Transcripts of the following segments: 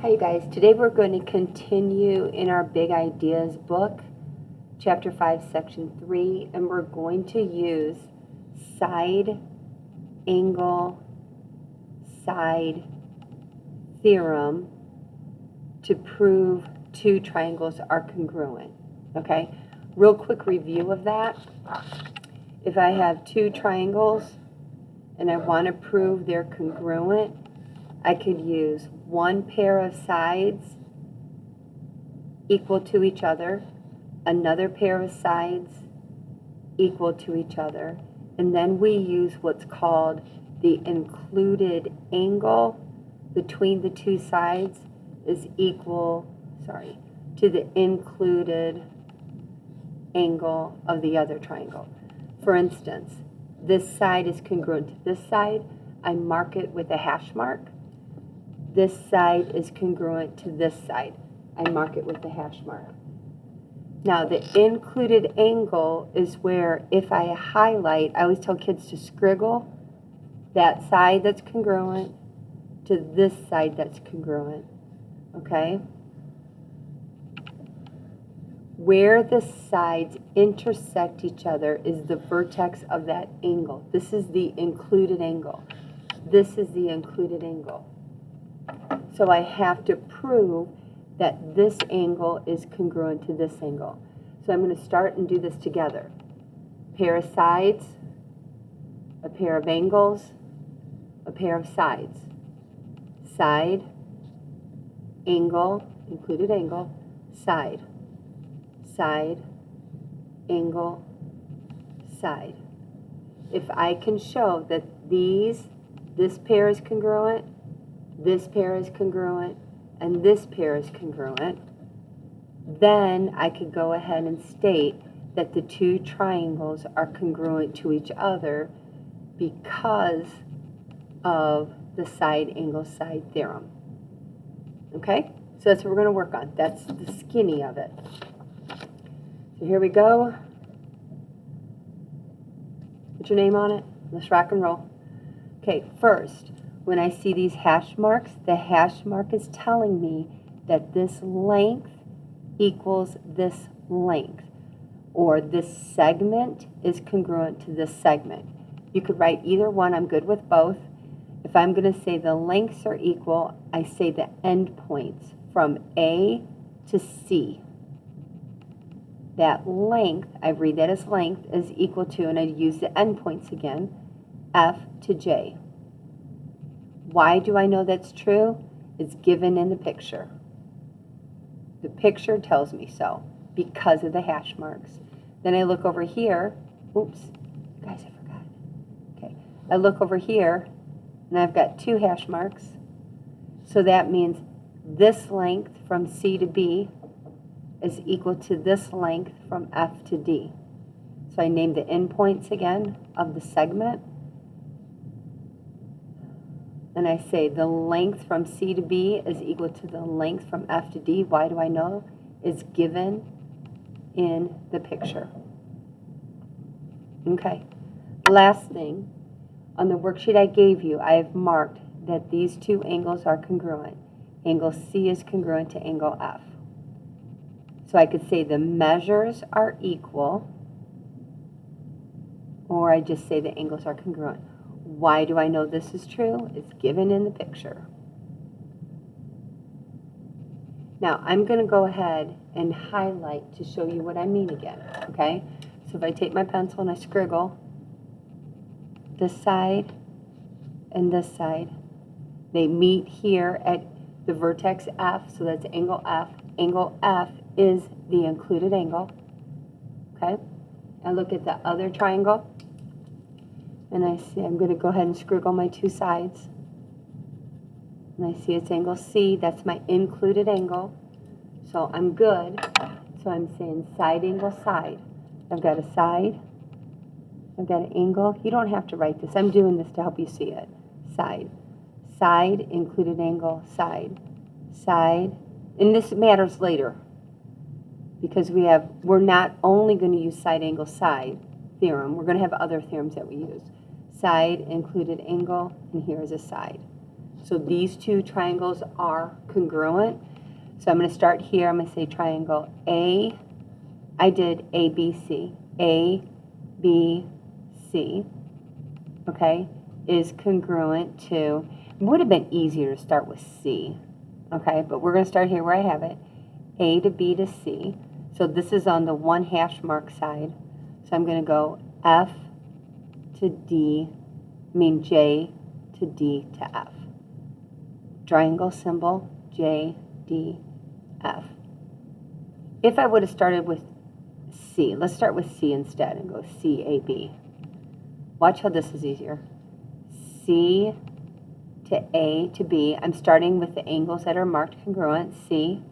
Hi you guys, today we're going to continue in our Big Ideas book, Chapter 5, Section 3, and we're going to use side angle side theorem to prove two triangles are congruent. Okay, real quick review of that. If I have two triangles and I want to prove they're congruent, I could use one pair of sides equal to each other, another pair of sides equal to each other, and then we use what's called the included angle between the two sides is equal, to the included angle of the other triangle. For instance, this side is congruent to this side. I mark it with a hash mark. This side is congruent to this side. I mark it with a hash mark. Now, the included angle is where if I highlight, I always tell kids to scriggle that side that's congruent to this side that's congruent, okay? Where the sides intersect each other is the vertex of that angle. This is the included angle. This is the included angle. So I have to prove that this angle is congruent to this angle. So I'm going to start and do this together. A pair of sides, a pair of angles, a pair of sides. Side, angle, included angle, side. Side, angle, side. If I can show that this pair is congruent, this pair is congruent, and this pair is congruent, then I could go ahead and state that the two triangles are congruent to each other because of the side angle side theorem. Okay? So that's what we're going to work on. That's the skinny of it. So here we go. Put your name on it. Let's rock and roll. Okay, first, when I see these hash marks, the hash mark is telling me that this length equals this length, or this segment is congruent to this segment. You could write either one. I'm good with both. If I'm going to say the lengths are equal, I say the endpoints from A to C. That length, I read that as length, is equal to, and I use the endpoints again, F to J. Why do I know that's true? It's given in the picture. The picture tells me so because of the hash marks. Then I look over here. Oops, guys, I forgot. Okay, I look over here and I've got two hash marks. So that means this length from C to B is equal to this length from F to D. So I name the endpoints again of the segment. And I say the length from C to B is equal to the length from F to D. Why do I know? It's given in the picture. Okay. Last thing, on the worksheet I gave you, I have marked that these two angles are congruent. Angle C is congruent to angle F. So I could say the measures are equal, or I just say the angles are congruent. Why do I know this is true? It's given in the picture. Now, I'm going to go ahead and highlight to show you what I mean again, okay? So if I take my pencil and I scriggle this side and this side, they meet here at the vertex F, so that's angle F. Angle F is the included angle, okay? I look at the other triangle, and I see I'm going to go ahead and scriggle my two sides. And I see it's angle C. That's my included angle. So I'm good. So I'm saying side angle side. I've got a side. I've got an angle. You don't have to write this. I'm doing this to help you see it. Side. Side, included angle, side. Side. And this matters later because we're not only going to use side angle side theorem. We're going to have other theorems that we use. Side, included angle, and here is a side. So these two triangles are congruent. So I'm going to start here. I'm going to say triangle A. I did ABC. A, B, C. Okay, is congruent to, it would have been easier to start with C. Okay, but we're going to start here where I have it. A to B to C. So this is on the 1 hash mark side. So I'm going to go F to D, J to D to F. Triangle symbol, J, D, F. If I would have started with C, let's start with C instead and go C, A, B. Watch how this is easier. C to A to B. I'm starting with the angles that are marked congruent, C.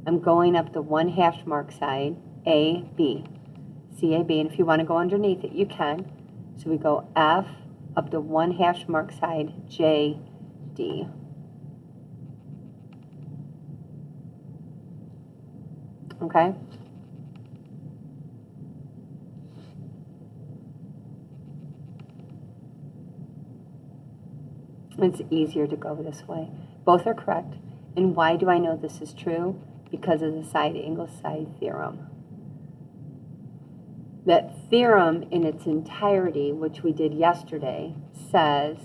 I'm going up the 1 hash mark side, A, B. C, A, B. And if you want to go underneath it, you can. So we go F up the 1 hash mark side, J, D. Okay? It's easier to go this way. Both are correct. And why do I know this is true? Because of the side angle side theorem. That theorem in its entirety, which we did yesterday, says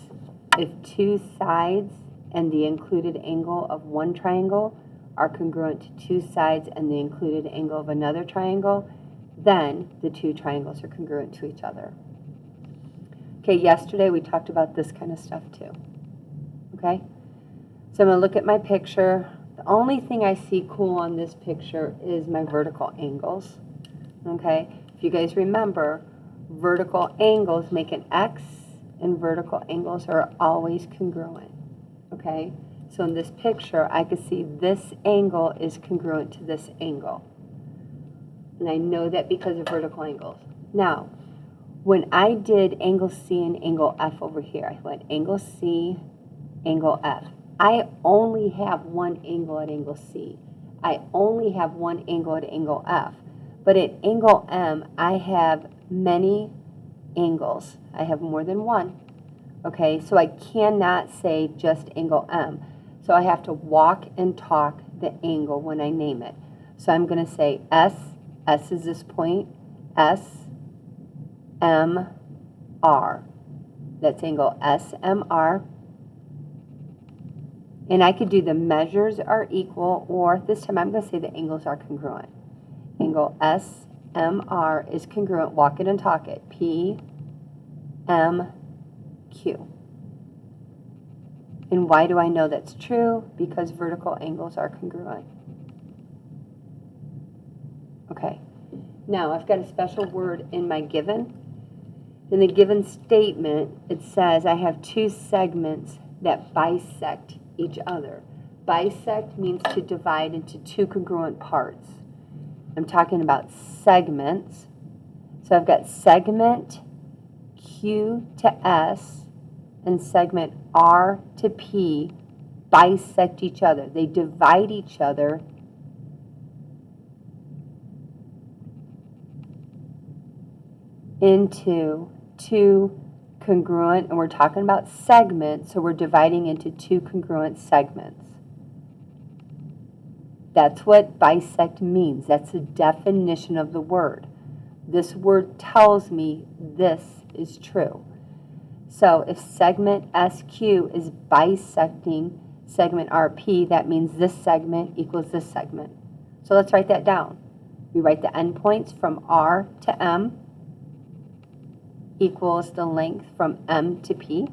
if two sides and the included angle of one triangle are congruent to two sides and the included angle of another triangle, then the two triangles are congruent to each other. Okay, yesterday we talked about this kind of stuff too. Okay, so I'm going to look at my picture. The only thing I see cool on this picture is my vertical angles. Okay, if you guys remember, vertical angles make an X and vertical angles are always congruent. Okay, so in this picture I can see this angle is congruent to this angle. And I know that because of vertical angles. Now, when I did angle C and angle F over here, I went angle C, angle F. I only have one angle at angle C. I only have one angle at angle F. But at angle M, I have many angles. I have more than one. Okay, so I cannot say just angle M. So I have to walk and talk the angle when I name it. So I'm going to say S. S is this point. S, M, R. That's angle SMR. And I could do the measures are equal, or this time I'm going to say the angles are congruent. Angle SMR is congruent. Walk it and talk it. P, M, Q. And why do I know that's true? Because vertical angles are congruent. Okay. Now I've got a special word in my given. In the given statement, it says I have two segments that bisect each other. Bisect means to divide into two congruent parts. I'm talking about segments. So I've got segment Q to S and segment R to P bisect each other. They divide each other into two congruent, and we're talking about segments, so we're dividing into two congruent segments. That's what bisect means. That's the definition of the word. This word tells me this is true. So if segment SQ is bisecting segment RP, that means this segment equals this segment. So let's write that down. We write the endpoints from R to M equals the length from M to P.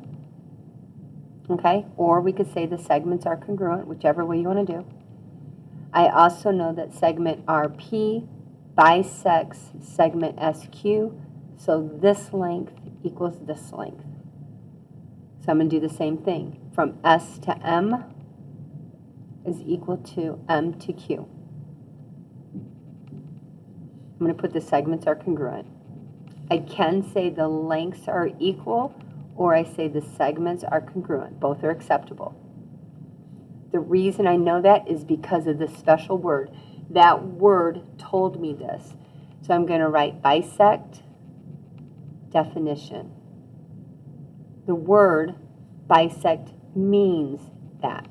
Okay, or we could say the segments are congruent, whichever way you want to do. I also know that segment RP bisects segment SQ, so this length equals this length. So I'm going to do the same thing. From S to M is equal to M to Q. I'm going to put the segments are congruent. I can say the lengths are equal, or I say the segments are congruent. Both are acceptable. The reason I know that is because of this special word. That word told me this. So I'm going to write bisect definition. The word bisect means that.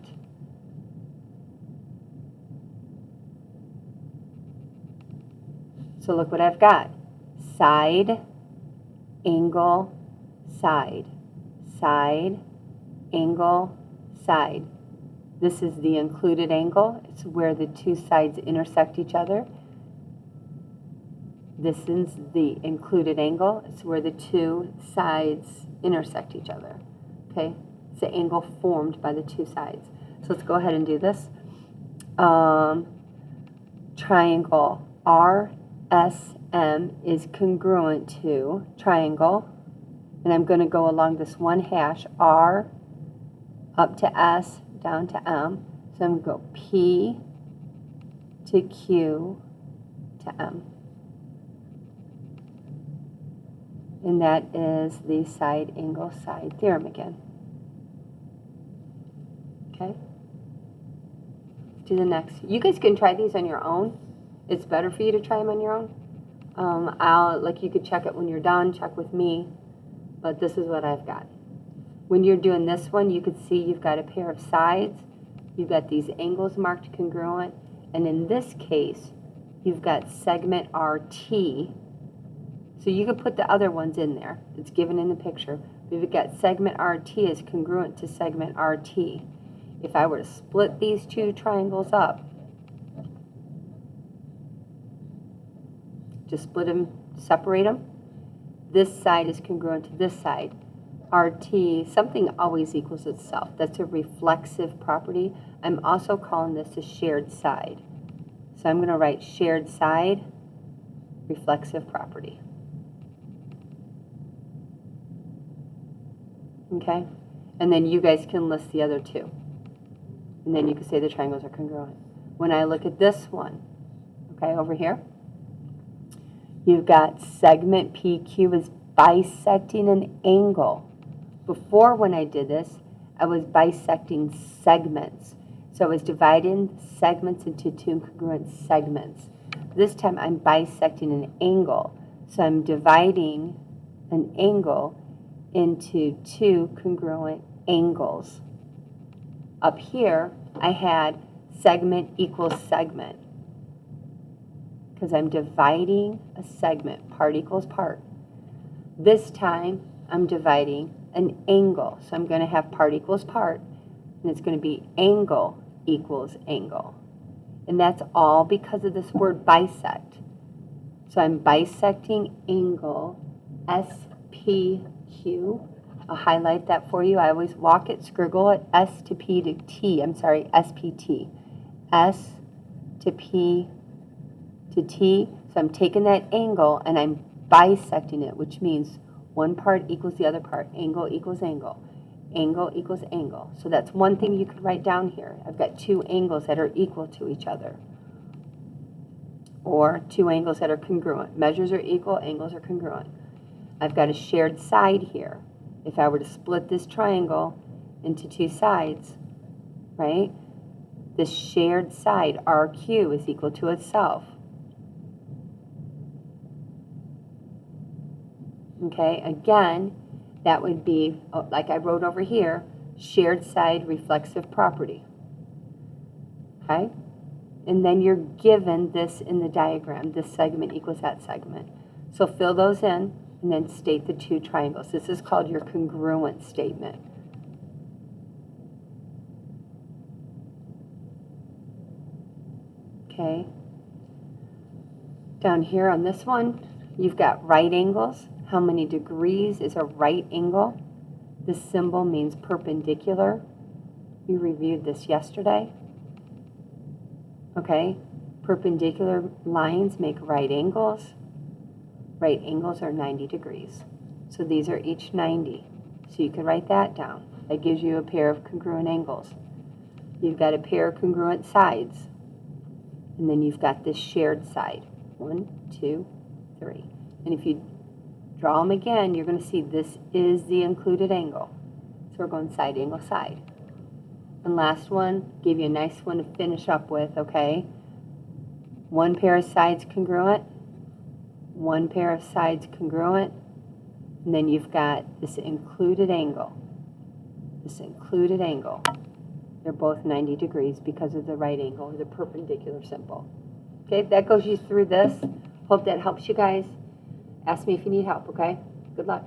So look what I've got. Side, angle, side. Side, angle, side. This is the included angle. It's where the two sides intersect each other. This is the included angle. It's where the two sides intersect each other. Okay? It's the angle formed by the two sides. So let's go ahead and do this. Triangle RSM is congruent to triangle, and I'm going to go along this one hash, R up to S, down to M. So I'm going to go P to Q to M. And that is the side angle side theorem again. Okay? Do the next. You guys can try these on your own. It's better for you to try them on your own. You could check it when you're done, check with me, but this is what I've got. When you're doing this one, you could see you've got a pair of sides, you've got these angles marked congruent, and in this case, you've got segment RT. So you could put the other ones in there. It's given in the picture. But you've got segment RT is congruent to segment RT. If I were to split these two triangles up, just split them, separate them, this side is congruent to this side. RT, something always equals itself. That's a reflexive property. I'm also calling this a shared side. So I'm going to write shared side, reflexive property. Okay? And then you guys can list the other two. And then you can say the triangles are congruent. When I look at this one, okay, over here, you've got segment PQ is bisecting an angle. Before, when I did this, I was bisecting segments. So I was dividing segments into two congruent segments. This time I'm bisecting an angle. So I'm dividing an angle into two congruent angles. Up here, I had segment equals segment, because I'm dividing a segment, part equals part. This time, I'm dividing an angle. So I'm going to have part equals part, and it's going to be angle equals angle. And that's all because of this word bisect. So I'm bisecting angle SPQ. I'll highlight that for you. I always walk it, scribble it, S to P to T. I'm sorry, SPT. S to P to T. So I'm taking that angle and I'm bisecting it, which means one part equals the other part. Angle equals angle. Angle equals angle. So that's one thing you could write down here. I've got two angles that are equal to each other. Or two angles that are congruent. Measures are equal, angles are congruent. I've got a shared side here. If I were to split this triangle into two sides, right? This shared side, RQ, is equal to itself. Okay, again, that would be, like I wrote over here, shared side reflexive property. Okay? And then you're given this in the diagram, this segment equals that segment. So fill those in and then state the two triangles. This is called your congruent statement. Okay? Down here on this one, you've got right angles. How many degrees is a right angle? This symbol means perpendicular. We reviewed this yesterday. Okay, perpendicular lines make right angles. Right angles are 90 degrees. So these are each 90. So you can write that down. That gives you a pair of congruent angles. You've got a pair of congruent sides. And then you've got this shared side. 1, 2, 3. And if you draw them again, you're going to see this is the included angle. So we're going side angle side. And last one, give you a nice one to finish up with, okay? One pair of sides congruent, one pair of sides congruent, and then you've got this included angle. this included angle. They're both 90 degrees because of the right angle or the perpendicular symbol. Okay, that goes you through this. Hope that helps you guys. Ask me if you need help, okay? Good luck.